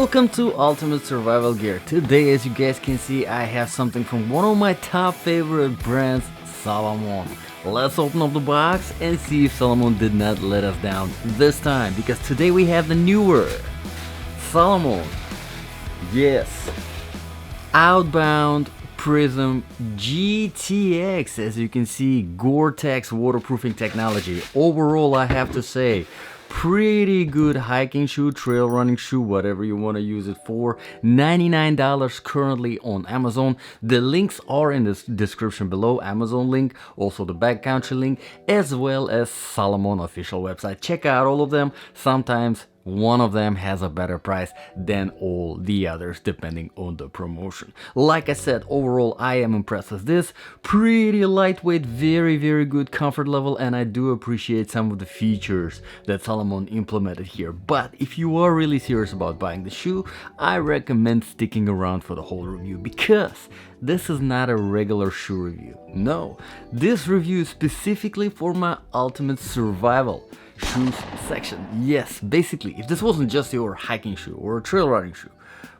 Welcome to Ultimate Survival Gear. Today, as you guys can see, I have something from one of my top favorite brands, Salomon. Let's open up the box and see if Salomon did not let us down this time, because today we have the newer Salomon, yes, Outbound Prism GTX. As you can see, GORE-TEX waterproofing technology. Overall, I have to say, pretty good hiking shoe, trail running shoe, whatever you want to use it for. $99 currently on Amazon. The links are in the description below. Amazon link, also the backcountry link, as well as Salomon official website. Check out all of them. Sometimes one of them has a better price than all the others depending on the promotion. Like I said, overall I am impressed with this. Pretty lightweight, very good comfort level, and I do appreciate some of the features that Salomon implemented here. But if you are really serious about buying the shoe, I recommend sticking around for the whole review, because this is not a regular shoe review. No, this review is specifically for my ultimate survival shoes section. Yes, basically, if this wasn't just your hiking shoe or a trail running shoe,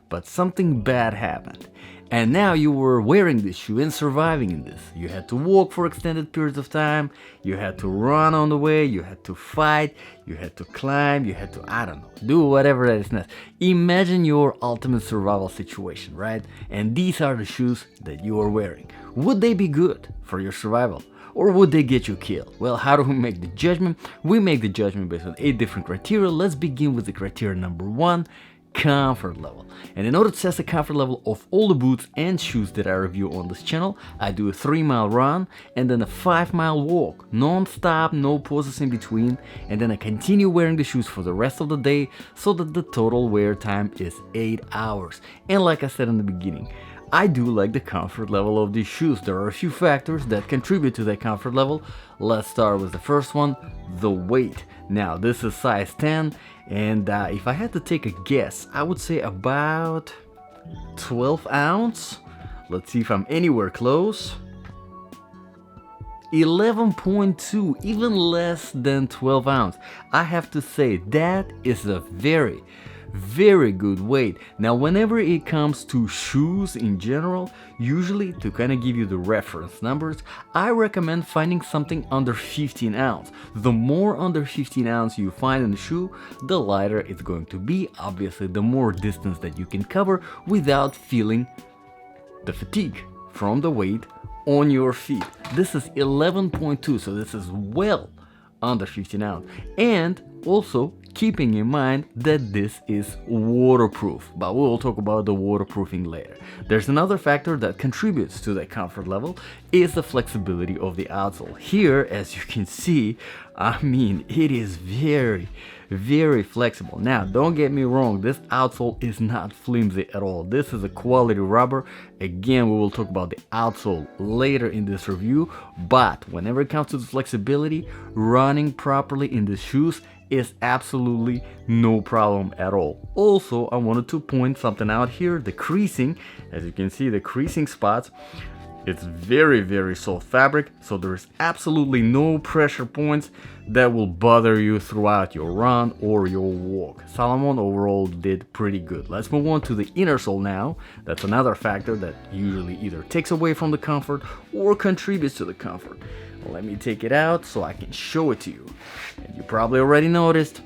but something bad happened, and now you were wearing this shoe and surviving in this. You had to walk for extended periods of time, you had to run on the way, you had to fight, you had to climb, you had to, I don't know, do whatever that is necessary. Imagine your ultimate survival situation, right? And these are the shoes that you are wearing. Would they be good for your survival? Or would they get you killed? Well, how do we make the judgment? We make the judgment based on 8 different criteria. Let's begin with the criteria number 1, comfort level. And in order to test the comfort level of all the boots and shoes that I review on this channel, I do a 3-mile run and then a 5-mile walk, non-stop, no pauses in between, and then I continue wearing the shoes for the rest of the day, so that the total wear time is 8 hours. And like I said in the beginning, I do like the comfort level of these shoes. There are a few factors that contribute to that comfort level. Let's start with the first one, the weight. Now, this is size 10, and if I had to take a guess, I would say about 12 ounce. Let's see if I'm anywhere close. 11.2, even less than 12 ounce. I have to say that is a very good weight. Now, whenever it comes to shoes in general, usually to kind of give you the reference numbers, I recommend finding something under 15 ounce. The more under 15 ounce you find in the shoe, the lighter it's going to be. Obviously, the more distance that you can cover without feeling the fatigue from the weight on your feet. This is 11.2, so this is well under 15 ounce. And also keeping in mind that this is waterproof, but we'll talk about the waterproofing later. There's another factor that contributes to that comfort level, is the flexibility of the outsole. Here, as you can see, I mean, it is very flexible. Now, don't get me wrong, this outsole is not flimsy at all. This is a quality rubber. Again, we will talk about the outsole later in this review, but whenever it comes to the flexibility, running properly in the shoes is absolutely no problem at all. Also, I wanted to point something out here, the creasing. As you can see, the creasing spots, it's very soft fabric, so there's absolutely no pressure points that will bother you throughout your run or your walk. Salomon overall did pretty good. Let's move on to the inner sole now. That's another factor that usually either takes away from the comfort or contributes to the comfort. Let me take it out so I can show it to you. And you probably already noticed,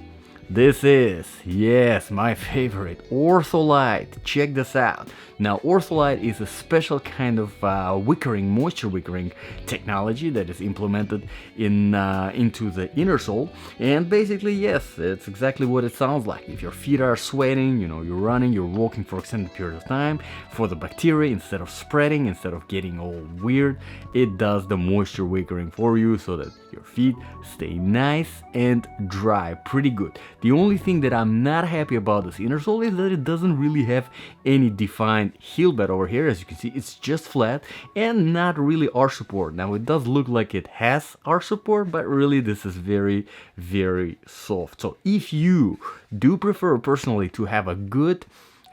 this is, yes, my favorite, Ortholite. Check this out. Now, Ortholite is a special kind of moisture wickering technology that is implemented into the inner sole. And basically, yes, it's exactly what it sounds like. If your feet are sweating, you know, you're running, you're walking for extended period of time, for the bacteria, instead of spreading, instead of getting all weird, it does the moisture wickering for you so that your feet stay nice and dry pretty good. The only thing that I'm not happy about this inner sole is that it doesn't really have any defined heel bed over here. As you can see, it's just flat and not really arch support. Now, it does look like it has arch support, but really this is very soft. So if you do prefer personally to have a good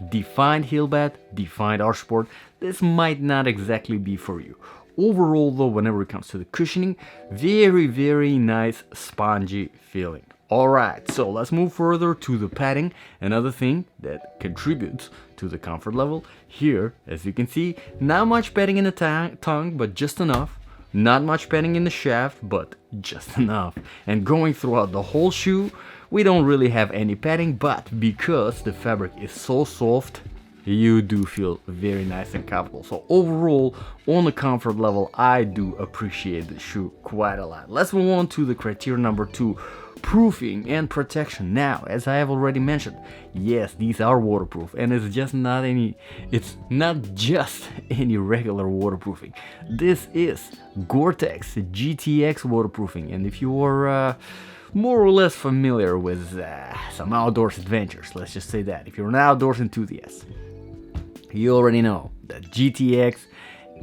defined heel bed, defined arch support, this might not exactly be for you. Overall though, whenever it comes to the cushioning, very nice spongy feeling. Alright, so let's move further to the padding. Another thing that contributes to the comfort level. Here, as you can see, not much padding in the tongue, but just enough. Not much padding in the shaft, but just enough. And going throughout the whole shoe, we don't really have any padding, but because the fabric is so soft, you do feel very nice and comfortable. So overall, on the comfort level, I do appreciate the shoe quite a lot. Let's move on to the criteria number 2. Proofing and protection. Now, as I have already mentioned, yes, these are waterproof, and it's not just any regular waterproofing. This is GORE-TEX GTX waterproofing, and if you are more or less familiar with some outdoors adventures, let's just say that, if you're an outdoors enthusiast, you already know that GTX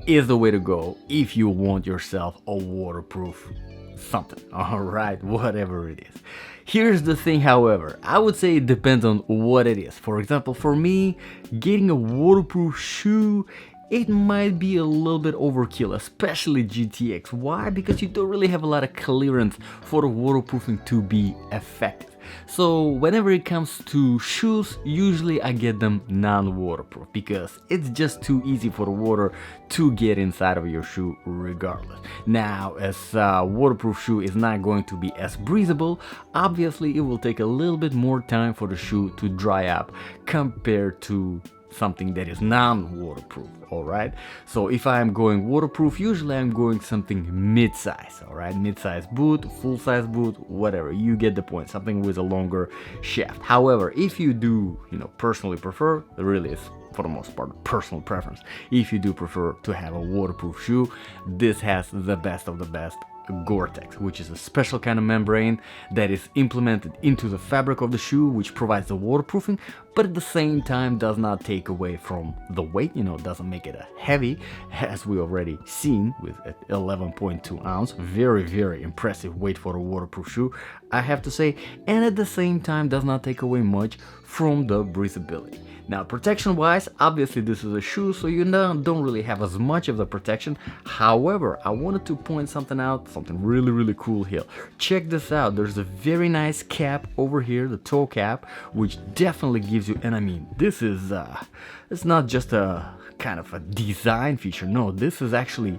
is the way to go if you want yourself a waterproof something. Alright, whatever it is. Here's the thing, however, I would say it depends on what it is. For example, for me, getting a waterproof shoe, it might be a little bit overkill, especially GTX. Why? Because you don't really have a lot of clearance for the waterproofing to be effective. So whenever it comes to shoes, usually I get them non-waterproof because it's just too easy for the water to get inside of your shoe regardless. Now, as a waterproof shoe is not going to be as breathable, obviously it will take a little bit more time for the shoe to dry up compared to something that is non-waterproof. Alright, so if I'm going waterproof, usually I'm going something mid-size. Alright, mid-size boot, full-size boot, whatever, you get the point, something with a longer shaft. However, if you do, personally prefer, it really is for the most part personal preference, if you do prefer to have a waterproof shoe, this has the best of the best GORE-TEX, which is a special kind of membrane that is implemented into the fabric of the shoe, which provides the waterproofing, but at the same time does not take away from the weight, doesn't make it heavy, as we already seen with 11.2 ounce. Very, very impressive weight for a waterproof shoe, I have to say, and at the same time does not take away much from the breathability. Now, protection wise, obviously this is a shoe, so you don't really have as much of the protection. However, I wanted to point something out, something really, really cool here. Check this out. There's a very nice cap over here, the toe cap, which definitely gives you, and I mean, this is, it's not just a kind of a design feature. No, this is actually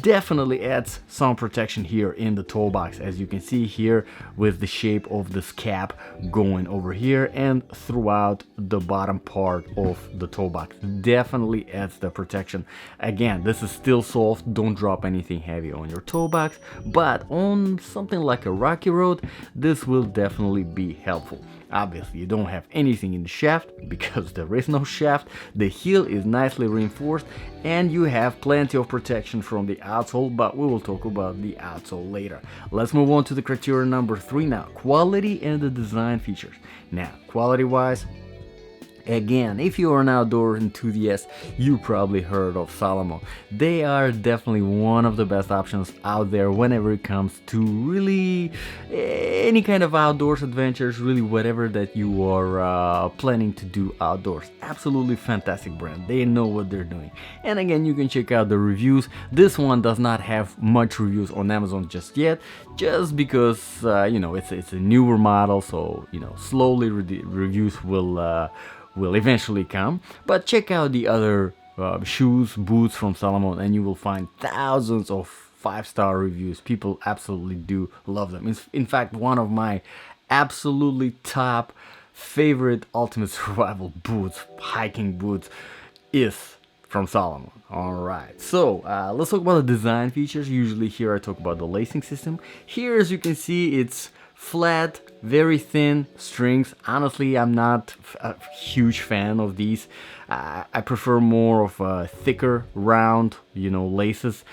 definitely adds some protection here in the toe box, as you can see here with the shape of this cap going over here and throughout the bottom part of the toe box. Definitely adds the protection. Again, this is still soft, don't drop anything heavy on your toe box, but on something like a rocky road, this will definitely be helpful. Obviously, you don't have anything in the shaft because there is no shaft. The heel is nicely reinforced and you have plenty of protection from the outsole, but we will talk about the outsole later. Let's move on to the criteria number 3 now, quality and the design features. Now, quality wise, again, if you are an outdoor enthusiast, you probably heard of Salomon. They are definitely one of the best options out there whenever it comes to really any kind of outdoors adventures, really whatever that you are planning to do outdoors. Absolutely fantastic brand. They know what they're doing. And again, you can check out the reviews. This one does not have much reviews on Amazon just yet, just because it's a newer model, so slowly reviews will eventually come. But check out the other shoes, boots from Salomon, and you will find thousands of 5-star reviews. People absolutely do love them. In fact, one of my absolutely top favorite ultimate survival boots, hiking boots, is from Salomon. Alright, so let's talk about the design features. Usually here I talk about the lacing system. Here, as you can see, it's flat, very thin strings. Honestly, I'm not a huge fan of these. I prefer more of a thicker, round, laces.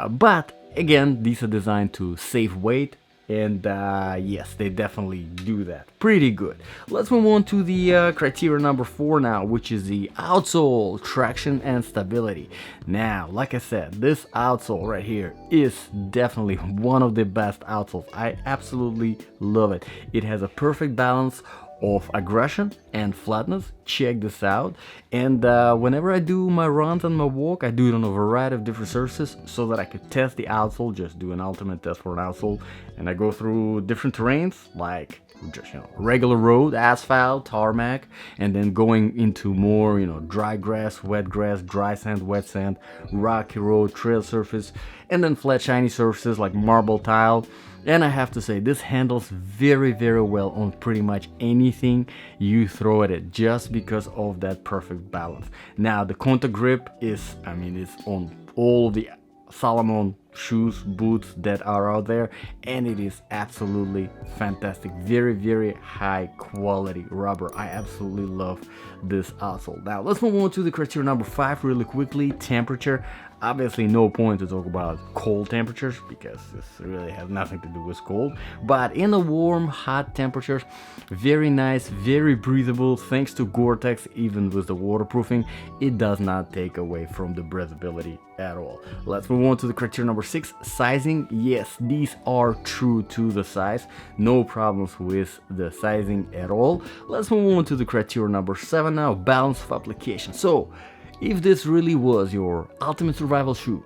But again, these are designed to save weight. And yes, they definitely do that pretty good. Let's move on to the criteria number 4 now, which is the outsole traction and stability. Now, like I said, this outsole right here is definitely one of the best outsoles. I absolutely love it. It has a perfect balance of aggression and flatness. Check this out. And whenever I do my runs and my walk, I do it on a variety of different surfaces so that I could test the outsole, just do an ultimate test for an outsole. And I go through different terrains like just regular road, asphalt, tarmac, and then going into more dry grass, wet grass, dry sand, wet sand, rocky road, trail surface, and then flat shiny surfaces like marble tile. And I have to say, this handles very, very well on pretty much anything you throw at it, just because of that perfect balance. Now the contact grip is, it's on all the Salomon shoes, boots that are out there, and it is absolutely fantastic. Very, very high quality rubber. I absolutely love this outsole. Now let's move on to the criteria number 5 really quickly. Temperature. Obviously no point to talk about cold temperatures because this really has nothing to do with cold, but in the warm, hot temperatures, very nice, very breathable. Thanks to GORE-TEX, even with the waterproofing, it does not take away from the breathability at all. Let's move on to the criteria number 6, sizing. Yes, these are true to the size, no problems with the sizing at all. Let's move on to the criteria number 7 now, balance of application. So if this really was your ultimate survival shoe,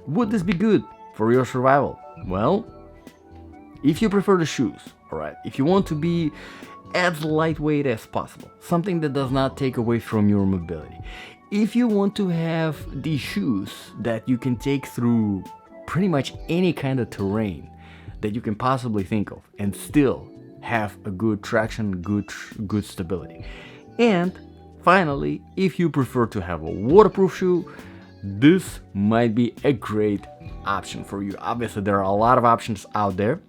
would this be good for your survival? Well, if you prefer the shoes, alright, if you want to be as lightweight as possible, something that does not take away from your mobility, if you want to have these shoes that you can take through pretty much any kind of terrain that you can possibly think of and still have a good traction, good stability, and finally, if you prefer to have a waterproof shoe, this might be a great option for you. Obviously, there are a lot of options out there.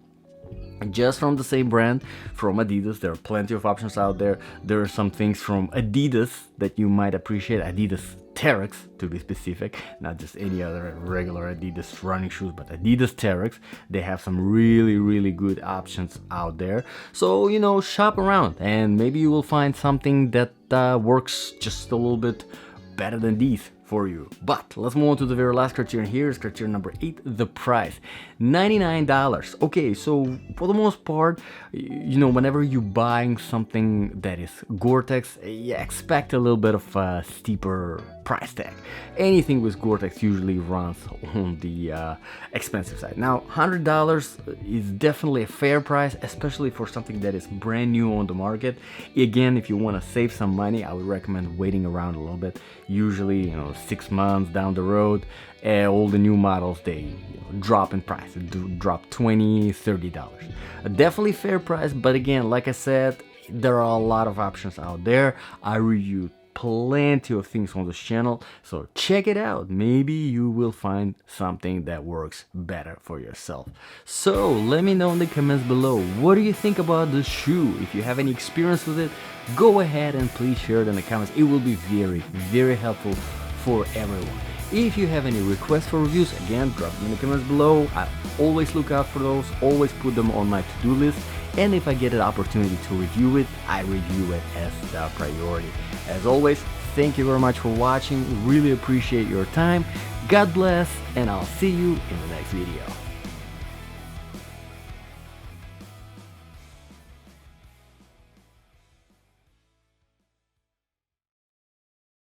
Just from the same brand, from Adidas, there are plenty of options out there. There are some things from Adidas that you might appreciate. Adidas Terex, to be specific, not just any other regular Adidas running shoes, but Adidas Terex. They have some really, really good options out there. So, shop around and maybe you will find something that works just a little bit better than these for you. But let's move on to the very last criterion. Here is criterion number 8, the price. $99. Okay, so for the most part, whenever you're buying something that is GORE-TEX, you expect a little bit of a steeper price tag. Anything with GORE-TEX usually runs on the expensive side. Now, $100 is definitely a fair price, especially for something that is brand new on the market. Again, if you want to save some money, I would recommend waiting around a little bit. Usually, 6 months down the road, all the new models, they drop in price. They drop $20, $30. Definitely fair price, but again, like I said, there are a lot of options out there. I reviewed plenty of things on this channel, so check it out. Maybe you will find something that works better for yourself. So let me know in the comments below, what do you think about this shoe? If you have any experience with it, go ahead and please share it in the comments. It will be very, very helpful for everyone. If you have any requests for reviews, again, drop them in the comments below. I always look out for those, always put them on my to-do list, and if I get an opportunity to review it, I review it as the priority. As always, thank you very much for watching. Really appreciate your time. God bless, and I'll see you in the next video.